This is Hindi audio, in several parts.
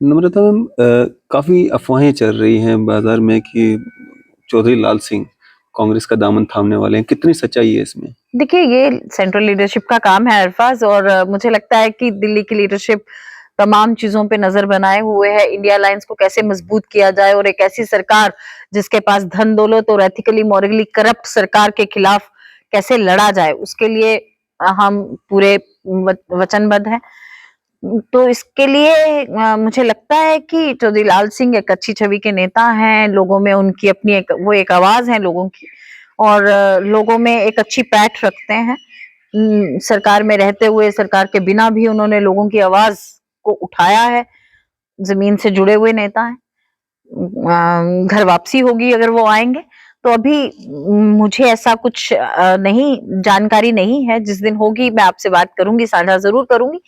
नम्रता मैम, काफ़ी अफ़वाहें चल रही हैं बाज़ार में कि चौधरी लाल सिंह कांग्रेस का दामन थामने वाले हैं। कितनी सच्चाई है इसमें? देखिए, ये सेंट्रल लीडरशिप का काम है अरफाज, और मुझे लगता है कि दिल्ली की लीडरशिप तमाम चीजों पे नजर बनाए हुए है। इंडिया अलायंस को कैसे मजबूत किया जाए और एक ऐसी सरकार जिसके पास धन दौलत और एथिकली मॉरली करप्ट सरकार के खिलाफ कैसे लड़ा जाए, उसके लिए हम पूरे वचनबद्ध हैं। तो इसके लिए मुझे लगता है कि चौधरी लाल सिंह एक अच्छी छवि के नेता हैं। लोगों में उनकी अपनी एक आवाज है लोगों की, और लोगों में एक अच्छी पैठ रखते हैं। सरकार में रहते हुए, सरकार के बिना भी उन्होंने लोगों की आवाज को उठाया है। जमीन से जुड़े हुए नेता हैं। घर वापसी होगी अगर वो आएंगे, तो अभी मुझे ऐसा कुछ नहीं जानकारी नहीं है। जिस दिन होगी मैं आपसे बात करूंगी, साझा जरूर करूंगी।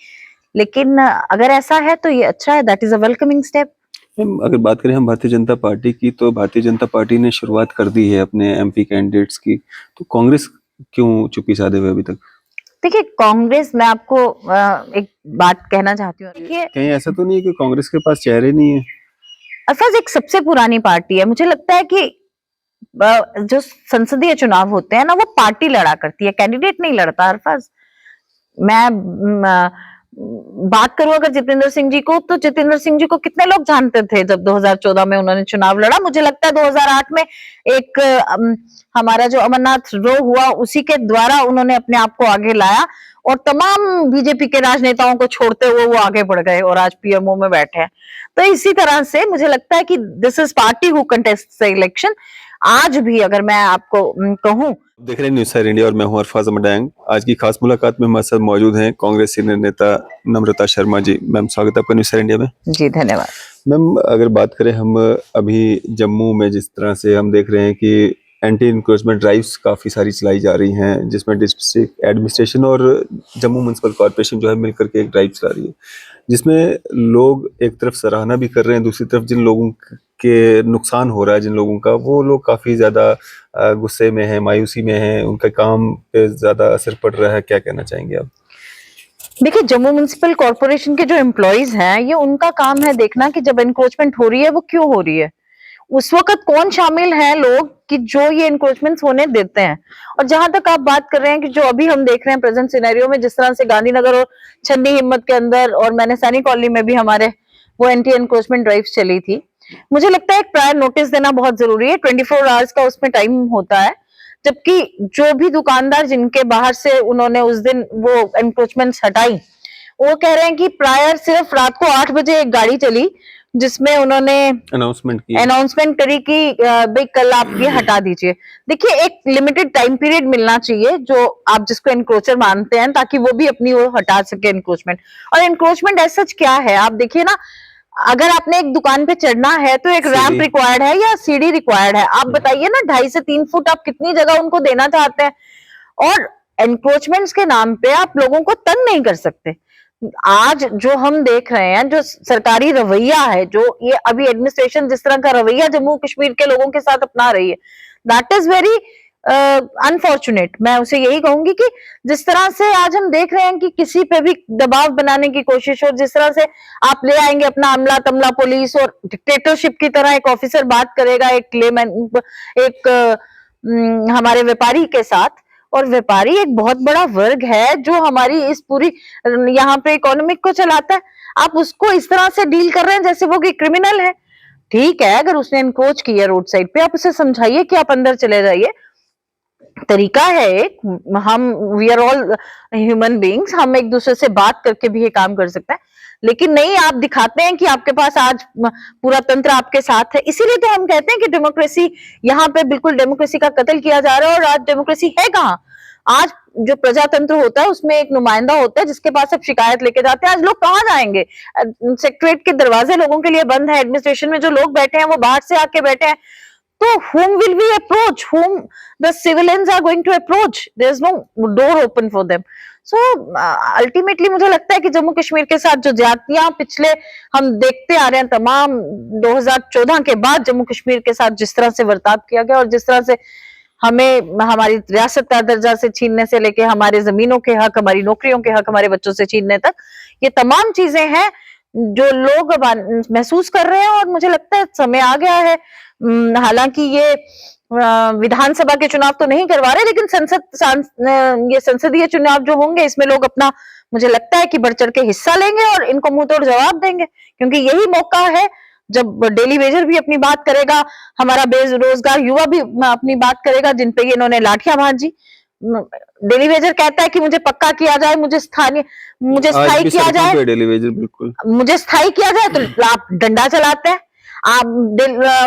लेकिन अगर ऐसा है तो ये अच्छा है, that is a welcoming step. Ma'am, अगर बात करें हम भारतीय जनता पार्टी की, तो भारतीय जनता पार्टी ने शुरुआत कर दी है अपने एमपी कैंडिडेट्स की। तो कांग्रेस क्यों चुप्पी साधे हुए अभी तक? देखिए, कांग्रेस, मैं आपको एक बात कहना चाहती हूँ। देखिए, कहीं ऐसा तो नहीं है कि कांग्रेस के पास चेहरे नहीं है? अफवाज एक सबसे पुरानी पार्टी है। मुझे लगता है कि जो संसदीय चुनाव होते हैं ना, वो पार्टी लड़ा करती है, कैंडिडेट नहीं लड़ता अरफाज। मैं बात करूं अगर जितेंद्र सिंह जी को, तो जितेंद्र सिंह जी को कितने लोग जानते थे जब 2014 में उन्होंने चुनाव लड़ा। मुझे लगता है 2008 में एक हमारा जो अमरनाथ रो हुआ, उसी के द्वारा उन्होंने अपने आप को आगे लाया, और तमाम बीजेपी के राजनेताओं को छोड़ते हुए वो आगे बढ़ गए और आज पीएमओ में बैठे हैं। तो इसी तरह से मुझे लगता है कि this is party who contest the election. आज भी अगर मैं आपको कहूं, देख रहे हैं न्यूज़ सैर इंडिया और मैं हूं अरफाज अमडैंग। आज की खास मुलाकात में हमारे साथ मौजूद हैं कांग्रेस सीनियर नेता नम्रता शर्मा जी। मैम, स्वागत है आपका न्यूज़ सैर इंडिया में। जी धन्यवाद। मैम, अगर बात करें हम अभी जम्मू में जिस तरह से हम देख रहे हैं कि एंटी इंक्रोचमेंट ड्राइव्स काफ़ी सारी चलाई जा रही हैं, जिसमें डिस्ट्रिक्ट एडमिनिस्ट्रेशन और जम्मू म्यूनसिपल कॉरपोरेशन जो है मिलकर के एक ड्राइव चला रही है, जिसमें लोग एक तरफ सराहना भी कर रहे हैं, दूसरी तरफ जिन लोगों के नुकसान हो रहा है, जिन लोगों का, वो लोग काफ़ी ज़्यादा गुस्से में हैं, मायूसी में हैं, उनका काम पे ज़्यादा असर पड़ रहा है। क्या कहना चाहेंगे आप? देखिए, जम्मू म्युनिसिपल कॉर्पोरेशन के जो एम्प्लॉइज हैं, ये उनका काम है देखना कि जब एनक्रोचमेंट हो रही है वो क्यों हो रही है। उस वक्त कौन शामिल है लोग कि जो ये एनक्रोचमेंट्स होने देते हैं। और जहां तक आप बात कर रहे हैं कि जो अभी हम देख रहे हैं प्रेजेंट सिनेरियो में, जिस तरह से गांधीनगर और छन्नी हिम्मत के अंदर और मैंने सैनी कॉलोनी में भी हमारे वो एंटी एनक्रोचमेंट ड्राइव चली थी। मुझे लगता है एक प्रायर नोटिस देना बहुत जरूरी है। 24 आवर्स का उसमें टाइम होता है, जबकि जो भी दुकानदार जिनके बाहर से उन्होंने उस दिन वो एनक्रोचमेंट्स हटाई, वो कह रहे हैं कि प्रायर सिर्फ रात को 8 बजे एक गाड़ी चली, जिसमें उन्होंने अनाउंसमेंट करी कि भाई कल आप ये हटा दीजिए। देखिए, एक लिमिटेड टाइम पीरियड मिलना चाहिए जो आप जिसको एनक्रोचर मानते हैं, ताकि वो भी अपनी वो हटा सके एनक्रोचमेंट। और एनक्रोचमेंट ऐसा क्या है, आप देखिए ना, अगर आपने एक दुकान पे चढ़ना है तो एक रैंप रिक्वायर्ड है या सीढ़ी रिक्वायर्ड है। आप बताइए ना, 2.5 से 3 फुट आप कितनी जगह उनको देना चाहते हैं। और एनक्रोचमेंट्स के नाम पे आप लोगों को तंग नहीं कर सकते। आज जो हम देख रहे हैं, जो सरकारी रवैया है, जो ये अभी एडमिनिस्ट्रेशन जिस तरह का रवैया जम्मू कश्मीर के लोगों के साथ अपना रही है, दैट इज वेरी अनफॉर्चुनेट। मैं उसे यही कहूंगी कि जिस तरह से आज हम देख रहे हैं कि किसी पे भी दबाव बनाने की कोशिश हो, जिस तरह से आप ले आएंगे अपना अमला तमला पुलिस और डिक्टेटरशिप की तरह एक ऑफिसर बात करेगा एक हमारे व्यापारी के साथ। और व्यापारी एक बहुत बड़ा वर्ग है जो हमारी इस पूरी यहाँ पे इकोनॉमिक को चलाता है। आप उसको इस तरह से डील कर रहे हैं जैसे वो कि क्रिमिनल है। ठीक है, अगर उसने एनक्रोच किया रोड साइड पे, आप उसे समझाइए कि आप अंदर चले जाइए। तरीका है एक, हम we are all human beings, हम एक दूसरे से बात करके भी ये काम कर सकते हैं। लेकिन नहीं, आप दिखाते हैं कि आपके पास आज पूरा तंत्र आपके साथ है। इसीलिए तो हम कहते हैं कि डेमोक्रेसी, यहाँ पे बिल्कुल डेमोक्रेसी का कत्ल किया जा रहा है। और आज डेमोक्रेसी है कहाँ? आज जो प्रजातंत्र होता है उसमें एक नुमाइंदा होता है जिसके पास आप शिकायत लेके जाते हैं। आज लोग कहाँ जाएंगे? सेक्रेटरीट के दरवाजे लोगों के लिए बंद है। एडमिनिस्ट्रेशन में जो लोग बैठे हैं वो बाहर से आके बैठे हैं। तो whom will we approach? Whom the civilians are going to approach? There is no door open for them. So ultimately मुझे लगता है कि जम्मू कश्मीर के साथ जो ज्यादतियां पिछले हम देखते आ रहे हैं, तमाम 2014 के बाद जम्मू कश्मीर के साथ जिस तरह से बर्ताव किया गया और जिस तरह से हमें हमारी रियासत का दर्जा से छीनने से लेके हमारे जमीनों के हक, हमारी नौकरियों के हक, हमारे बच्चों से छीनने तक, ये तमाम चीजें हैं जो लोग महसूस कर रहे हैं, और मुझे लगता है समय आ गया है। हालांकि ये विधानसभा के चुनाव तो नहीं करवा रहे, लेकिन ये संसदीय चुनाव जो होंगे, इसमें लोग अपना, मुझे लगता है कि बढ़ चढ़ के हिस्सा लेंगे और इनको मुंह तोड़ जवाब देंगे, क्योंकि यही मौका है जब डेली वेजर भी अपनी बात करेगा, हमारा बेरोजगार युवा भी अपनी बात करेगा, जिन पे इन्होंने लाठियां भांजी। डेली वेजर कहता है कि मुझे पक्का किया जाए, मुझे स्थायी किया जाए, डेली वेजर बिल्कुल मुझे स्थायी किया जाए, तो आप डंडा चलाते हैं। आप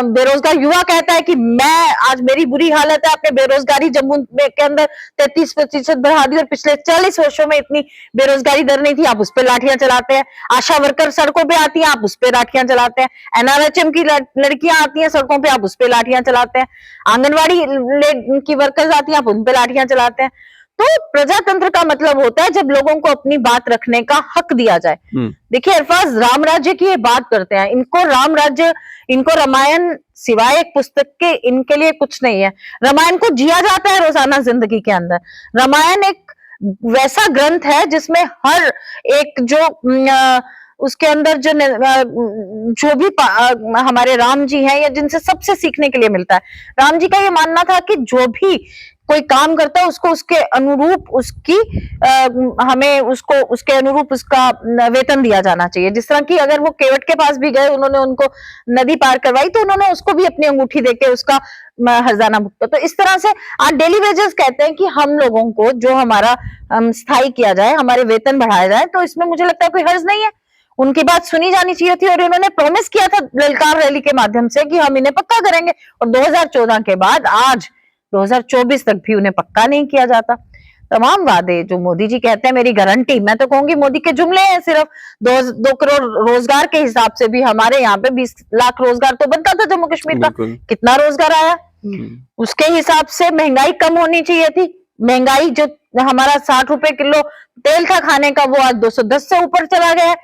बेरोजगार युवा कहता है कि मैं, आज मेरी बुरी हालत है, आपने बेरोजगारी जम्मू के अंदर 33% बढ़ा दी और पिछले 40 वर्षों में इतनी बेरोजगारी दर नहीं थी, आप उस पर लाठियां चलाते हैं। आशा वर्कर सड़कों पे आती हैं, आप उस पर लाठियां चलाते हैं। एनआरएचएम की लड़कियां आती हैं सड़कों पे, आप उस पर लाठियां चलाते हैं। आंगनबाड़ी की वर्कर्स आती हैं, आप उन पर लाठियां चलाते हैं। तो प्रजातंत्र का मतलब होता है जब लोगों को अपनी बात रखने का हक दिया जाए। देखिए अल्फाज, राम राज्य की ये बात करते हैं, इनको राम राज्य, इनको रामायण सिवाय एक पुस्तक के इनके लिए कुछ नहीं है। रामायण को जिया जाता है रोजाना जिंदगी के अंदर। रामायण एक वैसा ग्रंथ है जिसमें हर एक उसके अंदर जो भी हमारे राम जी हैं, या जिनसे सबसे सीखने के लिए मिलता है। राम जी का ये मानना था कि जो भी कोई काम करता है उसको उसके अनुरूप हमें उसको उसके अनुरूप उसका वेतन दिया जाना चाहिए। जिस तरह की अगर वो केवट के पास भी गए, उन्होंने उनको नदी पार करवाई, तो उन्होंने उसको भी अपनी अंगूठी देके उसका हर्जाना भुगता। तो इस तरह से आज डेली वेजेस कहते हैं कि हम लोगों को जो हमारा स्थायी किया जाए, हमारे वेतन बढ़ाया जाए, तो इसमें मुझे लगता है कोई हर्ज नहीं है। उनकी बात सुनी जानी चाहिए थी, और इन्होंने प्रॉमिस किया था ललकार रैली के माध्यम से कि हम इन्हें पक्का करेंगे, और 2014 के बाद आज 2024 तक भी उन्हें पक्का नहीं किया जाता। तमाम वादे जो मोदी जी कहते हैं मेरी गारंटी, मैं तो कहूंगी मोदी के जुमले हैं सिर्फ। 2 करोड़ रोजगार के हिसाब से भी हमारे यहाँ पे 20 लाख रोजगार तो बनता था जम्मू कश्मीर का। कितना रोजगार आया? उसके हिसाब से महंगाई कम होनी चाहिए थी। महंगाई जो हमारा 60 रुपए किलो तेल था खाने का, वो आज 210 से ऊपर चला गया है।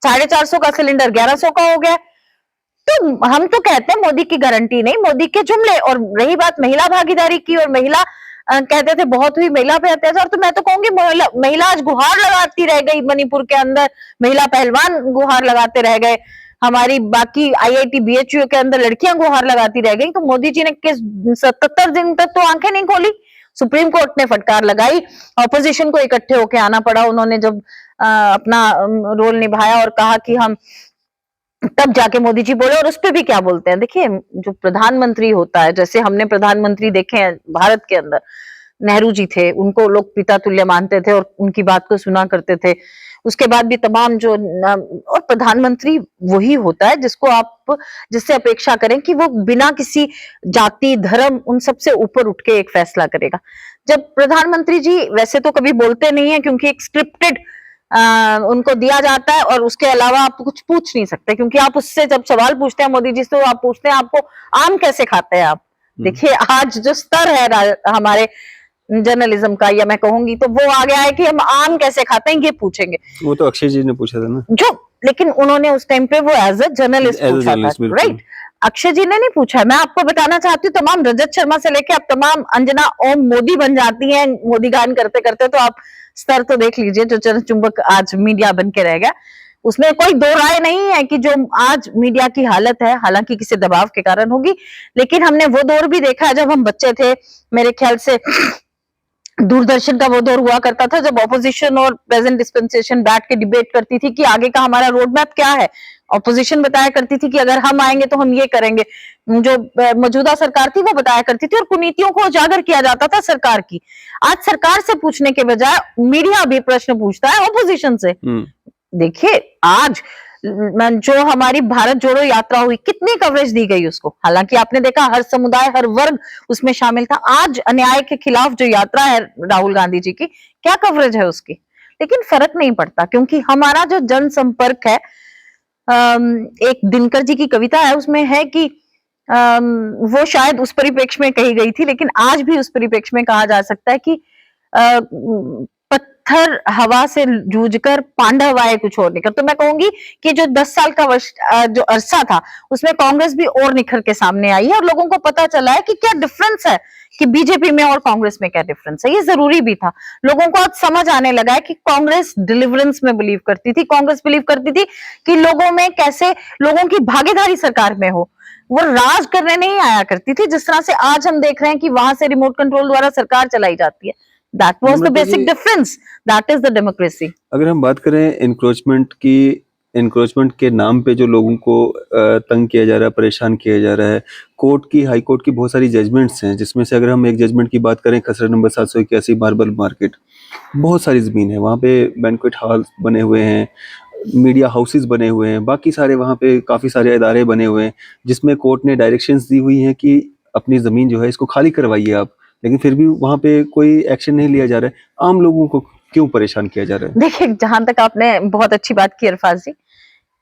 450 का सिलेंडर 1100 का हो गया। तो हम तो कहते हैं मोदी की गारंटी नहीं, मोदी के जुमले। और रही बात महिला भागीदारी की, और महिला कहते थे बहुत हुई महिला पे अत्याचार, तो मैं तो कहूंगी महिला आज गुहार लगाती रह गई। मणिपुर के अंदर महिला पहलवान गुहार लगाते रह गए, हमारी बाकी आईआईटी बीएचयू के अंदर लड़कियां गुहार लगाती रह गई। तो मोदी जी ने 77 दिन तक तो आंखें नहीं खोली। सुप्रीम कोर्ट ने फटकार लगाई, ऑपोजिशन को इकट्ठे होकर आना पड़ा। उन्होंने जब अपना रोल निभाया और कहा कि हम, तब जाके मोदी जी बोले। और उस पे भी क्या बोलते हैं, देखिए जो प्रधानमंत्री होता है, जैसे हमने प्रधानमंत्री देखे हैं भारत के अंदर, नेहरू जी थे, उनको लोग पिता तुल्य मानते थे और उनकी बात को सुना करते थे। उसके बाद भी तमाम और प्रधानमंत्री वही होता है जिससे अपेक्षा करें कि वो बिना किसी जाति धर्म उन सबसे ऊपर उठ के एक फैसला करेगा। जब प्रधानमंत्री जी वैसे तो कभी बोलते नहीं है, क्योंकि एक स्क्रिप्टेड उनको दिया जाता है, और उसके अलावा आप कुछ पूछ नहीं सकते, क्योंकि आप उससे जब सवाल पूछते हैं मोदी जी से, तो आप पूछते हैं आपको आम कैसे खाते हैं आप। देखिए आज जो स्तर है हमारे जर्नलिज्म का, या मैं कहूंगी तो वो आ गया है कि हम आम कैसे खाते हैं ये पूछेंगे। वो तो अक्षय जी ने पूछा था ना, लेकिन उन्होंने उस टाइम पे वो एज अ जर्नलिस्ट पूछा था, राइट? अक्षय जी ने नहीं पूछा। मैं आपको बताना चाहती हूँ, तमाम रजत शर्मा से लेके अब तमाम अंजना ओम मोदी बन जाती हैं मोदी गान करते करते। तो आप स्तर तो देख लीजिए जो चुंबक आज मीडिया बन के रह गया। उसमें कोई दो राय नहीं है कि जो आज मीडिया की हालत है, हालांकि किसी दबाव के कारण होगी, लेकिन हमने वो दौर भी देखा है जब हम बच्चे थे। मेरे ख्याल से दूरदर्शन का वो दौर हुआ करता था जब ऑपोजिशन और प्रेजेंट डिस्पेंसेशन बैठ के डिबेट करती थी कि आगे का हमारा रोड मैप क्या है। ऑपोजिशन बताया करती थी कि अगर हम आएंगे तो हम ये करेंगे, जो मौजूदा सरकार थी वो बताया करती थी, और कुनीतियों को उजागर किया जाता था सरकार की। आज सरकार से पूछने के बजाय मीडिया भी प्रश्न पूछता है ऑपोजिशन से। देखिए आज जो हमारी भारत जोड़ो यात्रा हुई, कितनी कवरेज दी गई उसको। हालांकि आपने देखा हर समुदाय हर वर्ग उसमें शामिल था। आज अन्याय के खिलाफ जो यात्रा है राहुल गांधी जी की, क्या कवरेज है उसकी, लेकिन फर्क नहीं पड़ता, क्योंकि हमारा जो जनसंपर्क है, एक दिनकर जी की कविता है, उसमें है कि वो शायद उस परिप्रेक्ष्य में कही गई थी, लेकिन आज भी उस परिप्रेक्ष्य में कहा जा सकता है कि पत्थर हवा से जूझकर पांडव आए कुछ और निकल। तो मैं कहूंगी कि जो 10 साल का जो अरसा था उसमें कांग्रेस भी और निखर के सामने आई है और लोगों को पता चला है कि क्या डिफरेंस है, कि बीजेपी में और कांग्रेस में क्या डिफरेंस है। ये जरूरी भी था, लोगों को आज समझ आने लगा है कि कांग्रेस डिलीवरेंस में बिलीव करती थी, कांग्रेस बिलीव करती थी कि लोगों में कैसे लोगों की भागीदारी सरकार में हो, वो राज करने नहीं आया करती थी जिस तरह से आज हम देख रहे हैं कि वहां से रिमोट कंट्रोल द्वारा सरकार चलाई जाती है। That was the basic difference, that is the democracy. अगर हम बात करें एनक्रोचमेंट की, एनक्रोचमेंट के नाम पे जो लोगों को तंग किया जा रहा है, परेशान किया जा रहा है, कोर्ट की, हाई कोर्ट की बहुत सारी जजमेंट्स हैं, जिसमें से अगर हम एक जजमेंट की बात करें, खसरा नंबर 781 मार्बल मार्केट, बहुत सारी ज़मीन है वहाँ पे, बैंक्वेट हॉल बने हुए हैं, मीडिया हाउसेस बने हुए हैं, बाकी सारे वहाँ पे काफ़ी सारे इदारे बने हुए हैं, जिसमें कोर्ट ने डायरेक्शंस दी हुई हैं कि अपनी ज़मीन जो है इसको खाली करवाइए आप, लेकिन फिर भी वहाँ पे कोई एक्शन नहीं लिया जा रहा है। आम लोगों को क्यों परेशान किया जा रहा है? देखिए, जहां तक आपने बहुत अच्छी बात की अरफाज जी,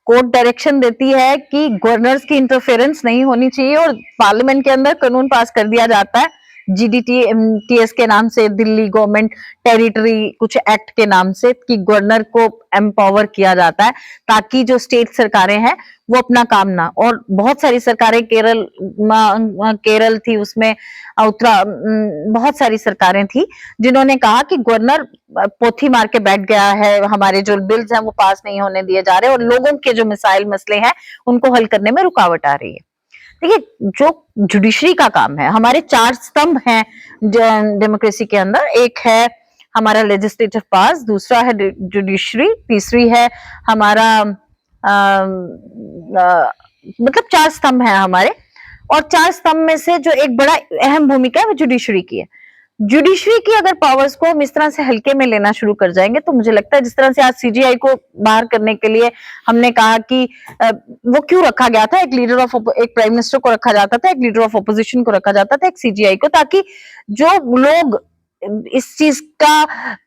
कोर्ट डायरेक्शन देती है कि गवर्नर्स की इंटरफेरेंस नहीं होनी चाहिए और पार्लियामेंट के अंदर कानून पास कर दिया जाता है जीडीटी एमटीएस के नाम से, दिल्ली गवर्नमेंट टेरिटरी कुछ एक्ट के नाम से, कि गवर्नर को एम्पावर किया जाता है ताकि जो स्टेट सरकारें हैं वो अपना काम ना, और बहुत सारी सरकारें, केरल थी उसमें, बहुत सारी सरकारें थी जिन्होंने कहा कि गवर्नर पोथी मार के बैठ गया है, हमारे जो बिल्स हैं वो पास नहीं होने दिए जा रहे और लोगों के जो मिसाइल मसले हैं उनको हल करने में रुकावट आ रही है। देखिए, जो जुडिशरी का काम है, हमारे 4 स्तंभ हैं डेमोक्रेसी के अंदर, एक है हमारा लेजिस्लेटिव पास, दूसरा है जुडिशरी, तीसरी है हमारा मतलब 4 स्तंभ हैं हमारे, और 4 स्तंभ में से जो एक बड़ा अहम भूमिका है वो जुडिशरी की है। जुडिशरी की अगर पावर्स को हम इस तरह से हल्के में लेना शुरू कर जाएंगे तो मुझे लगता है जिस तरह से आज सीजीआई को बाहर करने के लिए हमने कहा कि वो क्यों रखा गया था, एक प्राइम मिनिस्टर को रखा जाता था, एक लीडर ऑफ ऑपोजिशन को रखा जाता था, एक सीजीआई को, ताकि जो लोग इस चीज का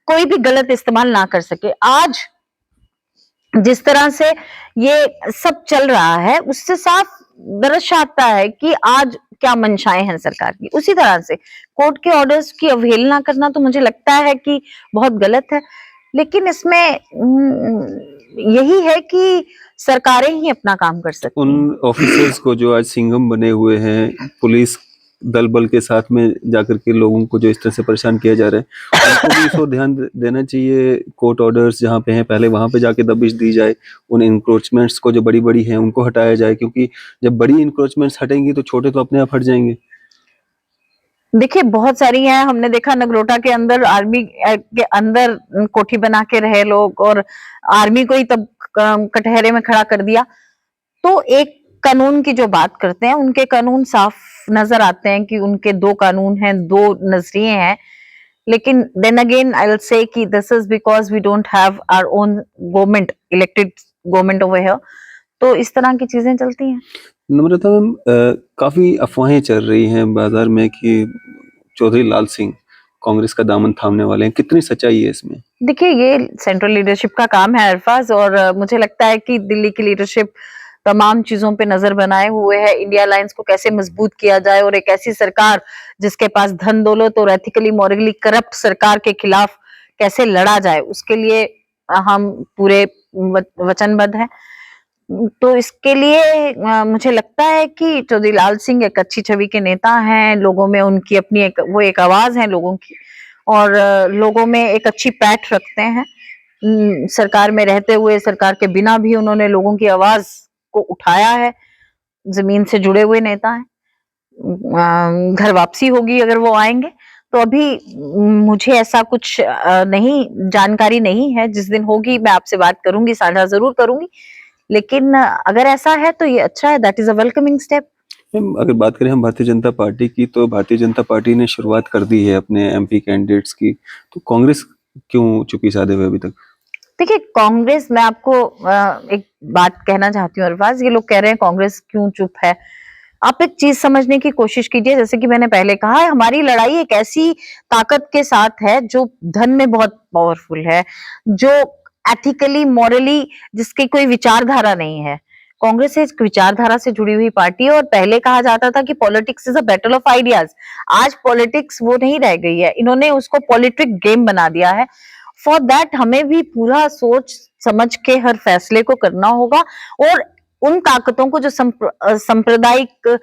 कोई भी गलत इस्तेमाल ना कर सके। आज जिस तरह से ये सब चल रहा है उससे साफ दर्शाता है कि आज क्या मंशाएं हैं सरकार की। उसी तरह से कोर्ट के ऑर्डर्स की अवहेलना करना तो मुझे लगता है कि बहुत गलत है, लेकिन इसमें यही है कि सरकारें ही अपना काम कर सकती हैं। उन ऑफिसर्स को जो आज सिंघम बने हुए हैं, पुलिस दल बल के साथ में जाकर के लोगों को जो इस तरह से परेशान किया जा रहा है, उनको भी इसको ध्यान देना चाहिए। कोर्ट ऑर्डर्स जहाँ पे हैं पहले वहाँ पे जाके दबिश दी जाए, उन इंक्रोचमेंट्स को जो बड़ी बड़ी हैं उनको हटाया जाए, क्योंकि जब बड़ी इंक्रोचमेंट्स हटेंगी तो छोटे तो अपने आप हट जाएंगे। देखिए, बहुत सारी हैं, हमने देखा नगरोटा के अंदर आर्मी के अंदर कोठी बना के रहे लोग और आर्मी को ही तब कटहरे में खड़ा कर दिया। तो एक कानून की जो बात करते हैं, उनके कानून साफ नजर आते हैं कि उनके 2 कानून हैं, 2 नजरिए हैं, लेकिन then again I will say कि this is because we don't have our own government, elected government over here, तो इस तरह की चीजें चलती हैं। नम्रता मैम, काफी अफवाहें चल रही हैं बाजार में कि चौधरी लाल सिंह कांग्रेस का दामन थामने वाले हैं, कितनी सच्चाई है इसमें? देखिए, ये सेंट्रल लीडरशिप का काम है अरफाज, और मुझे लगता है कि दिल्ली की लीडरशिप तमाम चीजों पे नजर बनाए हुए है, इंडिया अलायंस को कैसे मजबूत किया जाए और एक ऐसी सरकार जिसके पास धन दौलत और एथिकली मॉरली करप्ट सरकार के खिलाफ कैसे लड़ा जाए, उसके लिए हम पूरे वचनबद्ध हैं। तो इसके लिए मुझे लगता है कि चौधरी लाल सिंह एक अच्छी छवि के नेता हैं, लोगों में उनकी अपनी एक आवाज है लोगों की, और लोगों में एक अच्छी पैठ रखते हैं। सरकार में रहते हुए, सरकार के बिना भी उन्होंने लोगों की आवाज को उठाया है, जमीन से जुड़े हुए नेता हैं। घर वापसी होगी अगर वो आएंगे, तो अभी मुझे ऐसा कुछ नहीं जानकारी नहीं है, जिस दिन होगी मैं आपसे बात करूंगी, साझा जरूर करूंगी, लेकिन अगर ऐसा है तो ये अच्छा है, that is a welcoming step. अगर बात करें हम भारतीय जनता पार्टी की, तो भारतीय जनता पार्टी ने शुरुआत कर दी है अपने एमपी कैंडिडेट्स की, तो कांग्रेस क्यों चुप्पी साधे हुए अभी तक? देखिए, कांग्रेस, मैं आपको एक बात कहना चाहती हूँ अरफाज, ये लोग कह रहे हैं कांग्रेस क्यों चुप है। आप एक चीज समझने की कोशिश कीजिए, जैसे कि मैंने पहले कहा है, हमारी लड़ाई एक ऐसी ताकत के साथ है जो धन में बहुत पावरफुल है, जो एथिकली मॉरली जिसकी कोई विचारधारा नहीं है। कांग्रेस एक विचारधारा से जुड़ी हुई पार्टी है, और पहले कहा जाता था कि politics is a battle of ideas. आज पॉलिटिक्स वो नहीं रह गई है, इन्होंने उसको पॉलिटिक गेम बना दिया है। फॉर दैट हमें भी पूरा सोच समझ के हर फैसले को करना होगा, और उन ताकतों को जो सांप्रदायिक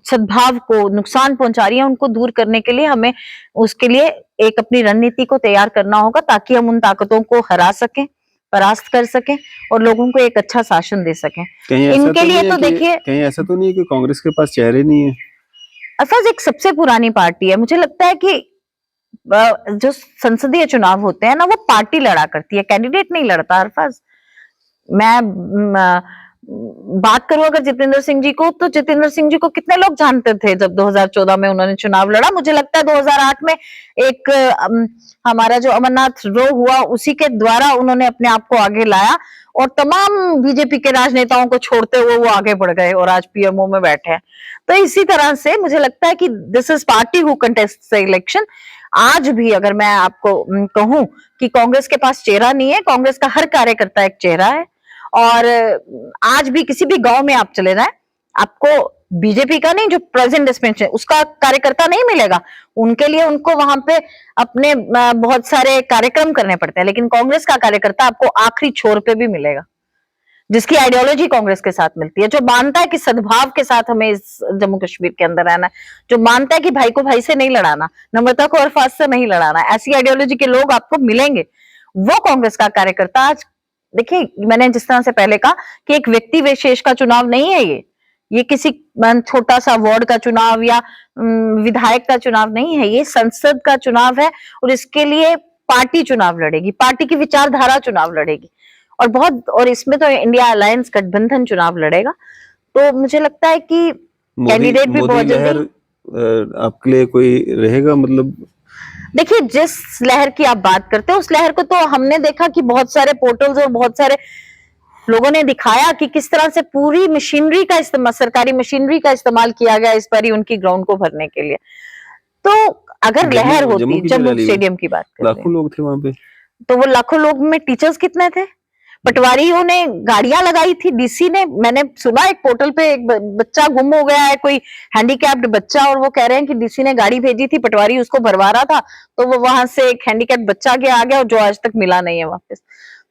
सद्भाव को नुकसान पहुंचा रही है उनको दूर करने के लिए हमें उसके लिए एक अपनी रणनीति को तैयार करना होगा, ताकि हम उन ताकतों को हरा सकें, परास्त कर सकें और लोगों को एक अच्छा शासन दे सकें। कहीं ऐसा इनके तो लिए नहीं है तो कि देखिए, कहीं ऐसा तो नहीं है कि कांग्रेस के पास चेहरे नहीं है? अफवाज एक सबसे पुरानी पार्टी है। मुझे लगता है कि जो संसदीय चुनाव होते हैं ना, वो पार्टी लड़ा करती है, कैंडिडेट नहीं लड़ता अरफाज। मैं बात करूं अगर जितेंद्र सिंह जी को, तो जितेंद्र सिंह जी को कितने लोग जानते थे जब 2014 में उन्होंने चुनाव लड़ा? मुझे लगता है 2008 में एक हमारा जो अमरनाथ रो हुआ उसी के द्वारा उन्होंने अपने आप को आगे लाया, और तमाम बीजेपी के राजनेताओं को छोड़ते हुए वो आगे बढ़ गए और आज पीएमओ में बैठे हैं। तो इसी तरह से मुझे लगता है कि this is party who contest the election. आज भी अगर मैं आपको कहूं कि कांग्रेस के पास चेहरा नहीं है, कांग्रेस का हर कार्यकर्ता एक चेहरा है, और आज भी किसी भी गांव में आप चले जाएं, आपको बीजेपी का नहीं, जो प्रेजेंट डिस्पेंस है उसका कार्यकर्ता नहीं मिलेगा। उनके लिए उनको वहां पे अपने बहुत सारे कार्यक्रम करने पड़ते हैं, लेकिन कांग्रेस का कार्यकर्ता आपको आखिरी छोर पे भी मिलेगा, जिसकी आइडियोलॉजी कांग्रेस के साथ मिलती है, जो मानता है कि सद्भाव के साथ हमें इस जम्मू कश्मीर के अंदर रहना है, जो मानता है कि भाई को भाई से नहीं लड़ाना, नम्रता को अरफाज से नहीं लड़ाना। ऐसी आइडियोलॉजी के लोग आपको मिलेंगे। वो कांग्रेस का कार्यकर्ता आज देखिए, मैंने जिस तरह से पहले कहा कि एक व्यक्ति विशेष का चुनाव नहीं है, ये किसी छोटा सा वार्ड का चुनाव या विधायक का चुनाव नहीं है, ये संसद का चुनाव है, और इसके लिए पार्टी चुनाव लड़ेगी, पार्टी की विचारधारा चुनाव लड़ेगी, और इसमें तो इंडिया अलायंस गठबंधन चुनाव लड़ेगा। तो मुझे लगता है कि कैंडिडेट भी बहुत जल्दी आपके लिए कोई रहेगा, मतलब देखिए जिस लहर की आप बात करते हैं उस लहर को तो हमने देखा कि बहुत सारे पोर्टल्स और बहुत सारे लोगों ने दिखाया कि किस तरह से पूरी मशीनरी का इस्तेमाल, सरकारी मशीनरी का इस्तेमाल किया गया इस बारी उनकी ग्राउंड को भरने के लिए। तो अगर लहर होती, जम्मू स्टेडियम की बात करते हैं, लाखों लोग थे वहां पे, तो वो लाखों लोग में टीचर्स कितने थे? पटवारियों ने गाड़ियां लगाई थी, डीसी ने, मैंने सुना एक पोर्टल पे एक बच्चा गुम हो गया है, कोई हैंडीकैप्ड बच्चा, और वो कह रहे हैं कि डीसी ने गाड़ी भेजी थी, पटवारी उसको भरवा रहा था, तो वो वहां से एक हैंडीकैप्ड बच्चा आ गया और जो आज तक मिला नहीं है वापस।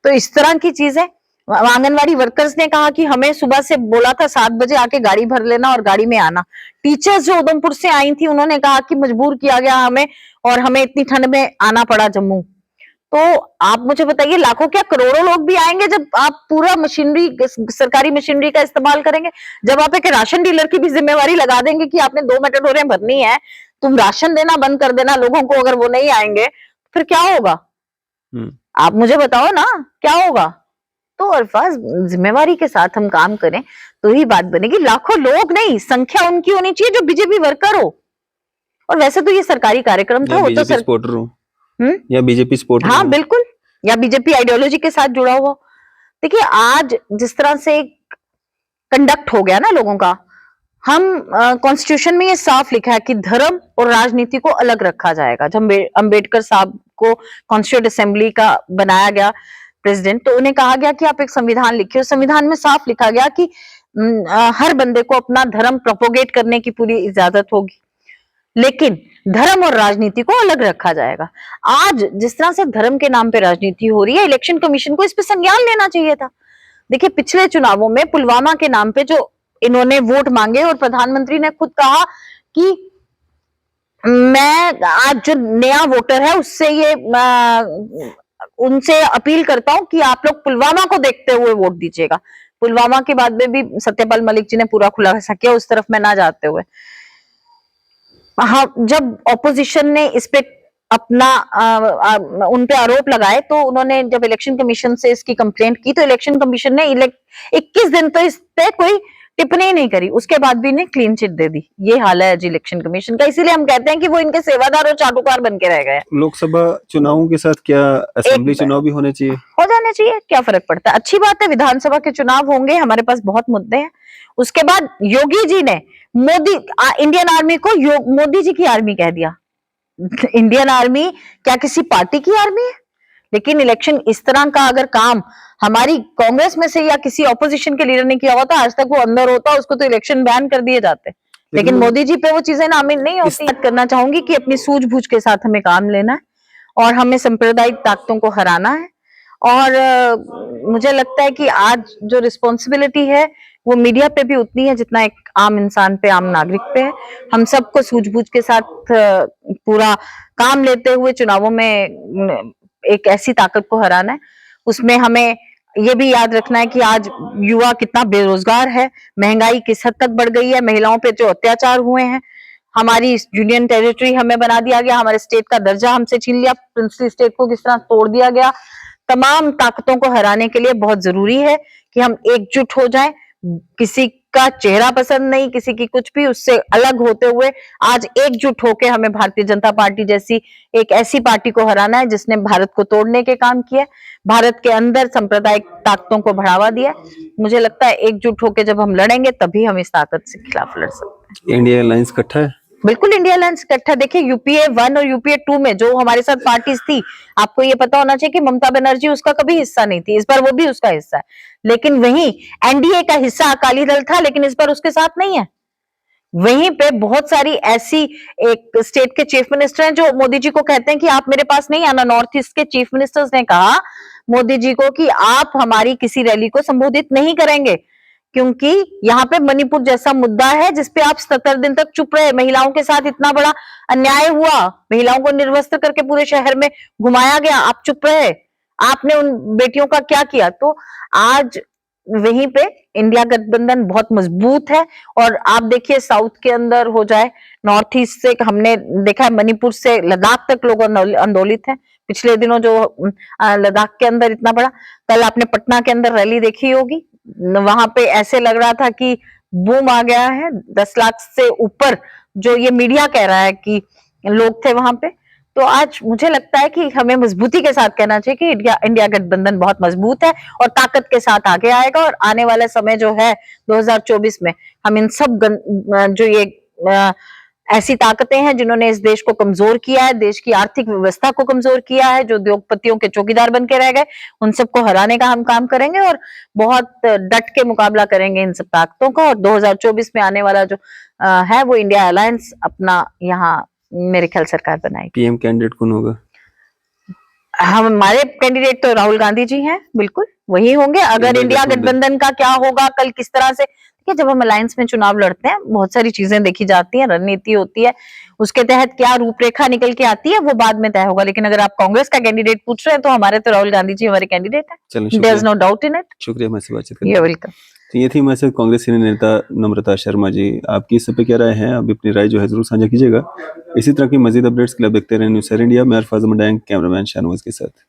तो इस तरह की चीजें। आंगनवाड़ी वर्कर्स ने कहा कि हमें सुबह से बोला था 7 बजे आके गाड़ी भर लेना और गाड़ी में आना। टीचर्स जो उधमपुर से आई थी उन्होंने कहा कि मजबूर किया गया हमें, और हमें इतनी ठंड में आना पड़ा जम्मू। तो आप मुझे बताइए, लाखों क्या करोड़ों लोग भी आएंगे जब आप पूरा मशीनरी, सरकारी मशीनरी का इस्तेमाल करेंगे। जब आप एक राशन डीलर की भी जिम्मेवारी लगा देंगे कि आपने 2 मेटाडोरें भरनी है, तुम राशन देना बंद कर देना लोगों को, अगर वो नहीं आएंगे फिर क्या होगा? आप मुझे बताओ ना, क्या होगा? तो अल्फाज जिम्मेवारी के साथ हम काम करें तो ही बात बनेगी। लाखों लोग नहीं, संख्या उनकी होनी चाहिए जो बीजेपी वर्कर हो। और वैसे तो ये सरकारी कार्यक्रम था, वो तो सपोर्टर हो या बीजेपी सपोर्टर, हाँ बिल्कुल, या बीजेपी आइडियोलॉजी के साथ जुड़ा हुआ। देखिए आज जिस तरह से कंडक्ट हो गया ना लोगों का, हम कॉन्स्टिट्यूशन में ये साफ लिखा है कि धर्म और राजनीति को अलग रखा जाएगा। जब अंबेडकर साहब को कॉन्स्टिट्यूंट असेंबली का बनाया गया प्रेसिडेंट, तो उन्हें कहा गया कि आप एक संविधान लिखिए। संविधान में साफ लिखा गया कि हर बंदे को अपना धर्म प्रोपोगेट करने की पूरी इजाजत होगी, लेकिन धर्म और राजनीति को अलग रखा जाएगा। आज जिस तरह से धर्म के नाम पे राजनीति हो रही है, इलेक्शन कमीशन को इस पे संज्ञान लेना चाहिए था। देखिए पिछले चुनावों में पुलवामा के नाम पे जो इन्होंने वोट मांगे, और प्रधानमंत्री ने खुद कहा कि मैं आज जो नया वोटर है उससे ये उनसे अपील करता हूं कि आप लोग पुलवामा को देखते हुए वोट दीजिएगा। पुलवामा के बाद में भी सत्यपाल मलिक जी ने पूरा खुलासा किया, उस तरफ में ना जाते हुए। हाँ, जब ऑपोजिशन ने इस पे अपना उन पे आरोप लगाए, तो उन्होंने जब इलेक्शन कमीशन से इसकी कंप्लेंट की, तो इलेक्शन कमीशन ने 21 दिन तो इस पे कोई टिप्पणी नहीं करी, उसके बाद भी इन्हें क्लीन चिट दे दी। ये हाल है जी इलेक्शन कमीशन का। इसीलिए हम कहते हैं कि वो इनके सेवादार और चाटुकार बन के रह गए। लोकसभा चुनावों के साथ क्या असेंबली चुनाव भी होने चाहिए? हो जाने चाहिए, क्या फर्क पड़ता है? अच्छी बात है, विधानसभा के चुनाव होंगे, हमारे पास बहुत मुद्दे हैं। उसके बाद योगी जी ने इंडियन आर्मी को मोदी जी की आर्मी कह दिया। इंडियन आर्मी क्या किसी पार्टी की आर्मी है? लेकिन इलेक्शन इस तरह का अगर काम हमारी कांग्रेस में से या किसी ऑपोजिशन के लीडर ने किया होता, आज तक वो अंदर होता, उसको तो इलेक्शन बैन कर दिए जाते। लेकिन मोदी जी पे वो चीजें नामिल नहीं होती। बात करना चाहूंगी कि अपनी सूझबूझ के साथ हमें काम लेना है, और हमें सांप्रदायिक ताकतों को हराना है। और मुझे लगता है कि आज जो रिस्पॉन्सिबिलिटी है वो मीडिया पे भी उतनी है जितना एक आम इंसान पे, आम नागरिक पे है। हम सबको सूझबूझ के साथ पूरा काम लेते हुए चुनावों में एक ऐसी ताकत को हराना है। उसमें हमें ये भी याद रखना है कि आज युवा कितना बेरोजगार है, महंगाई किस हद तक बढ़ गई है, महिलाओं पे जो अत्याचार हुए हैं, हमारी यूनियन टेरिटरी हमें बना दिया गया, हमारे स्टेट का दर्जा हमसे छीन लिया, प्रिंसली स्टेट को किस तरह तोड़ दिया गया। तमाम ताकतों को हराने के लिए बहुत जरूरी है कि हम एकजुट हो जाएं। किसी का चेहरा पसंद नहीं, किसी की कुछ भी, उससे अलग होते हुए आज एकजुट होकर हमें भारतीय जनता पार्टी जैसी एक ऐसी पार्टी को हराना है जिसने भारत को तोड़ने के काम किए, भारत के अंदर सांप्रदायिक ताकतों को बढ़ावा दिया। मुझे लगता है एकजुट होकर जब हम लड़ेंगे तभी हम इस ताकत से खिलाफ लड़ सकते हैं। इंडिया अलायंस इकट्ठा है? बिल्कुल इंडिया अलायंस इकट्ठा। देखिए यूपीए 1 और यूपीए 2 में जो हमारे साथ पार्टीज थी, आपको ये पता होना चाहिए कि ममता बनर्जी उसका कभी हिस्सा नहीं थी, इस बार वो भी उसका हिस्सा है। लेकिन वहीं एनडीए का हिस्सा अकाली दल था, लेकिन इस बार उसके साथ नहीं है। वहीं पे बहुत सारी ऐसी एक स्टेट के चीफ मिनिस्टर हैं जो मोदी जी को कहते हैं कि आप मेरे पास नहीं आना। नॉर्थ ईस्ट के चीफ मिनिस्टर्स ने कहा मोदी जी को कि आप हमारी किसी रैली को संबोधित नहीं करेंगे, क्योंकि यहाँ पे मणिपुर जैसा मुद्दा है जिसपे आप 70 दिन तक चुप रहे। महिलाओं के साथ इतना बड़ा अन्याय हुआ, महिलाओं को निर्वस्त्र करके पूरे शहर में घुमाया गया, आप चुप रहे। आपने उन बेटियों का क्या किया? तो आज वहीं पे इंडिया गठबंधन बहुत मजबूत है। और आप देखिए साउथ के अंदर हो जाए, नॉर्थ ईस्ट से हमने देखा है, मणिपुर से लद्दाख तक लोग आंदोलित हैं पिछले दिनों। जो लद्दाख के अंदर इतना बड़ा, कल आपने पटना के अंदर रैली देखी होगी, वहां पे ऐसे लग रहा था कि बूम आ गया है। 10 लाख से ऊपर जो ये मीडिया कह रहा है कि लोग थे वहां पे। तो आज मुझे लगता है कि हमें मजबूती के साथ कहना चाहिए कि इंडिया गठबंधन बहुत मजबूत है और ताकत के साथ आगे आएगा। और आने वाला समय जो है 2024 में हम इन सब जो ये ऐसी ताकतें हैं जिन्होंने इस देश को कमजोर किया है, देश की आर्थिक व्यवस्था को कमजोर किया है, जो उद्योगपतियों के चौकीदार बन के रह गए, उन सबको हराने का हम काम करेंगे और बहुत डट के मुकाबला करेंगे इन सब ताकतों का। और 2024 में आने वाला जो है वो इंडिया अलायंस अपना यहाँ मेरे ख्याल सरकार बनाएगी। पीएम कैंडिडेट कौन होगा? हमारे कैंडिडेट तो राहुल गांधी जी हैं, बिल्कुल वही होंगे। अगर इंडिया गठबंधन का क्या होगा, कल किस तरह से, देखिए जब हम अलायंस में चुनाव लड़ते हैं बहुत सारी चीजें देखी जाती हैं, रणनीति होती है, उसके तहत क्या रूपरेखा निकल के आती है वो बाद में तय होगा। लेकिन अगर आप कांग्रेस का कैंडिडेट पूछ रहे हैं तो हमारे तो राहुल गांधी जी हमारे कैंडिडेट है, there is no doubt in it. शुक्रिया हमारे से बातचीत करने के लिए। You welcome. तो ये थी हमारे साथ कांग्रेस सीनियर नेता नम्रता शर्मा जी। आपकी इस सब पे क्या राय है? अभी अपनी राय जो है जरूर साझा कीजिएगा। इसी तरह की मजीद अपडेट्स के लिए देखते रहे न्यूज़ इंडिया। मैं अरफाज मंडायंग, कैमरामैन शाहनवाज के साथ।